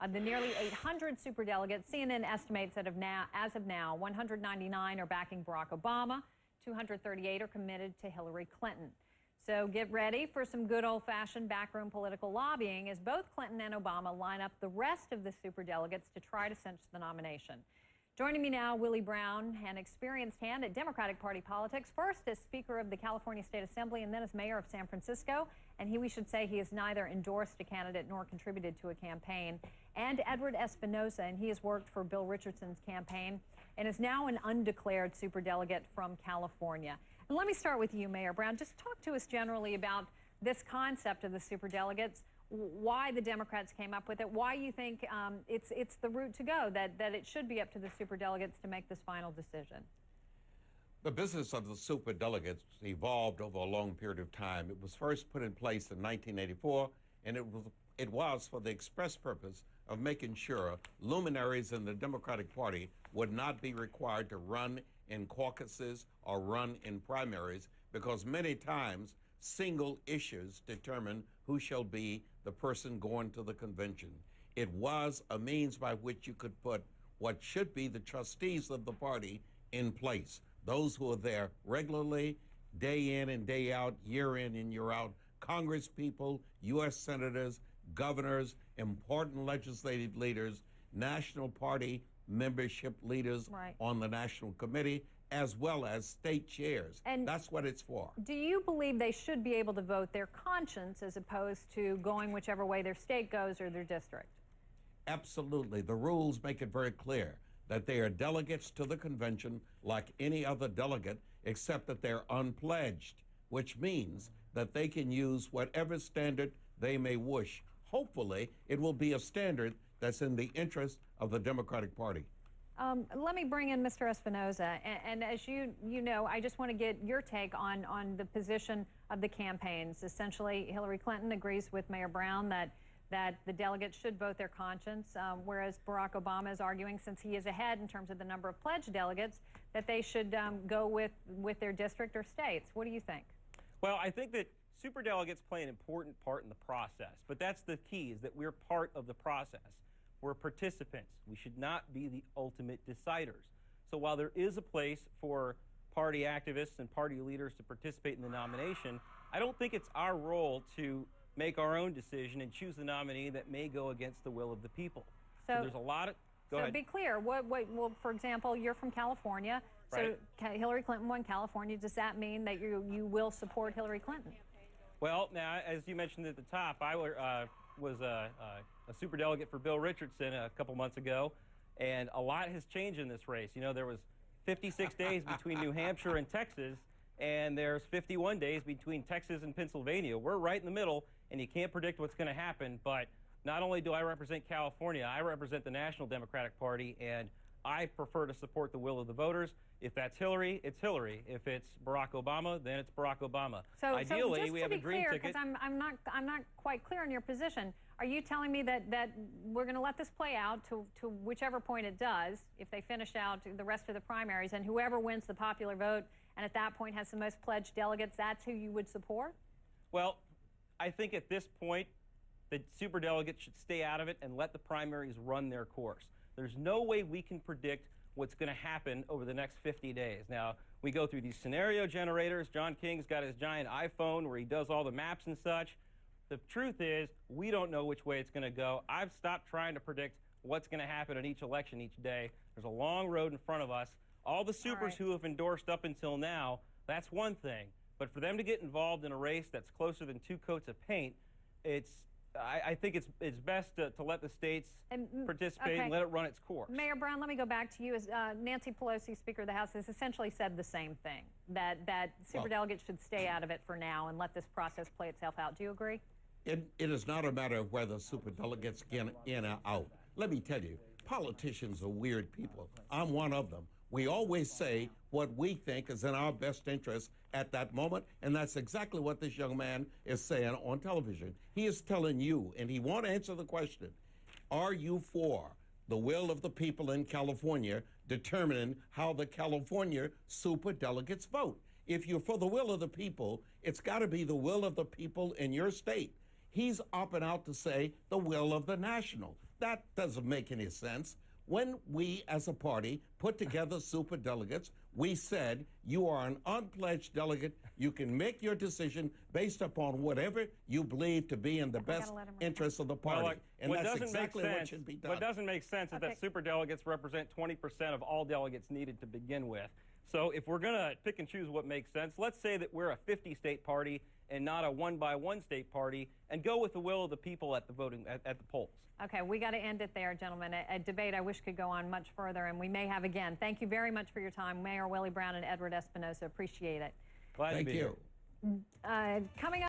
Of the nearly 800 superdelegates, CNN estimates that as of now, 199 are backing Barack Obama, 238 are committed to Hillary Clinton. So get ready for some good old-fashioned backroom political lobbying as both Clinton and Obama line up the rest of the superdelegates to try to cinch the nomination. Joining me now, Willie Brown, an experienced hand at Democratic Party politics, first as Speaker of the California State Assembly and then as Mayor of San Francisco. And we should say he has neither endorsed a candidate nor contributed to a campaign. And Edward Espinoza, and he has worked for Bill Richardson's campaign and is now an undeclared superdelegate from California. And let me start with you, Mayor Brown. Just talk to us generally about this concept of the superdelegates, why the Democrats came up with it, why you think it's the route to go, that it should be up to the superdelegates to make this final decision. The business of the superdelegates evolved over a long period of time. It was first put in place in 1984, and it was for the express purpose of making sure luminaries in the Democratic Party would not be required to run in caucuses or run in primaries, because many times single issues determine who shall be the person going to the convention. It was a means by which you could put what should be the trustees of the party in place, those who are there regularly, day in and day out, year in and year out, Congress people, U.S. senators, governors, important legislative leaders, national party membership leaders on the national committee, as well as state chairs. And that's what it's for. Do you believe they should be able to vote their conscience as opposed to going whichever way their state goes or their district? Absolutely. The rules make it very clear that they are delegates to the convention like any other delegate, except that they're unpledged, which means that they can use whatever standard they may wish. Hopefully, it will be a standard that's in the interest of the Democratic Party. Let me bring in Mr. Espinoza, and as you know, I just want to get your take on the position of the campaigns. Essentially, Hillary Clinton agrees with Mayor Brown that the delegates should vote their conscience, whereas Barack Obama is arguing, since he is ahead in terms of the number of pledged delegates, that they should go with their district or states. What do you think? Well, I think that superdelegates play an important part in the process, but that's the key, is that we're part of the process. We're participants. We should not be the ultimate deciders. So while there is a place for party activists and party leaders to participate in the nomination, I don't think it's our role to make our own decision and choose the nominee that may go against the will of the people. So there's a lot of... Go ahead. So be clear, well, for example, you're from California, so right. Hillary Clinton won California. Does that mean that you will support Hillary Clinton? Well, now, as you mentioned at the top, I was a superdelegate for Bill Richardson a couple months ago, and a lot has changed in this race. You know, there was 56 days between New Hampshire and Texas, and there's 51 days between Texas and Pennsylvania. We're right in the middle, and you can't predict what's going to happen, but not only do I represent California, I represent the National Democratic Party, and I prefer to support the will of the voters. If that's Hillary, it's Hillary. If it's Barack Obama, then it's Barack Obama. So ideally, we have a dream ticket. Because I'm not quite clear on your position. Are you telling me that we're going to let this play out to whichever point it does, if they finish out the rest of the primaries, and whoever wins the popular vote and at that point has the most pledged delegates, that's who you would support? Well, I think at this point, the superdelegates should stay out of it and let the primaries run their course. There's no way we can predict what's going to happen over the next 50 days. Now, we go through these scenario generators. John King's got his giant iPhone where he does all the maps and such. The truth is, we don't know which way it's going to go. I've stopped trying to predict what's going to happen in each election each day. There's a long road in front of us. All the supers who have endorsed up until now, that's one thing. But for them to get involved in a race that's closer than two coats of paint, I think it's best to let the states participate and let it run its course. Mayor Brown, let me go back to you. As Nancy Pelosi, Speaker of the House, has essentially said the same thing, that superdelegates should stay out of it for now and let this process play itself out. Do you agree? It is not a matter of whether superdelegates get in or out. Let me tell you, politicians are weird people. I'm one of them. We always say what we think is in our best interest at that moment, and that's exactly what this young man is saying on television. He is telling you, and he won't answer the question, are you for the will of the people in California determining how the California superdelegates vote? If you're for the will of the people, it's got to be the will of the people in your state. he's opting out to say the will of the national. That doesn't make any sense. When we, as a party, put together super delegates, we said you are an unpledged delegate. You can make your decision based upon whatever you believe to be in the best interest of the party. Well, and that's exactly what should be done. What doesn't make sense is that super delegates represent 20% of all delegates needed to begin with. So if we're going to pick and choose what makes sense, let's say that we're a 50-state party and not a one-by-one state party, and go with the will of the people at the voting at the polls. Okay, we got to end it there, gentlemen. A debate I wish could go on much further, and we may have again. Thank you very much for your time, Mayor Willie Brown and Edward Espinoza. Appreciate it. Glad to be here. Thank you. Coming up.